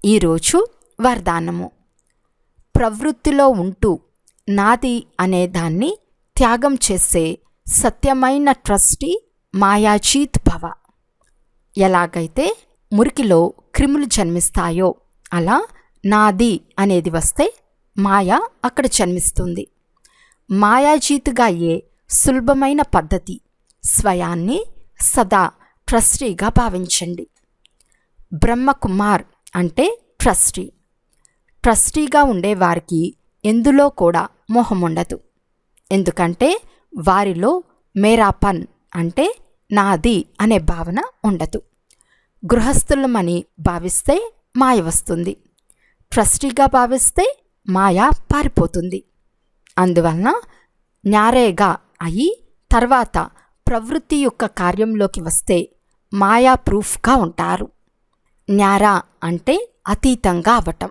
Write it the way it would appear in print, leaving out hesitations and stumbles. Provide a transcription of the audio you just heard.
ఈరోజు వరదానము. ప్రవృత్తిలో ఉంటూ నాది అనే దాన్ని త్యాగం చేసే సత్యమైన ట్రస్టీ మాయాజీత్ భవ. ఎలాగైతే మురికిలో క్రిములు జన్మిస్తాయో అలా నాది అనేది వస్తే మాయ అక్కడ జన్మిస్తుంది. మాయాజీతుగా అయ్యే సులభమైన పద్ధతి స్వయాన్ని సదా ట్రస్టీగా భావించండి. బ్రహ్మకుమార్ అంటే ట్రస్టీ. ట్రస్టీగా ఉండేవారికి ఎందులో కూడా మోహం ఉండదు. ఎందుకంటే వారిలో మేరాపన్ అంటే నాది అనే భావన ఉండదు. గృహస్థులమని భావిస్తే మాయ వస్తుంది. ట్రస్టీగా భావిస్తే మాయ పారిపోతుంది. అందువలన న్యారేగా అయి తర్వాత ప్రవృత్తి యొక్క కార్యంలోకి వస్తే మాయా ప్రూఫ్గా ఉంటారు. న్యారా అంటే అతీతంగా అవటం.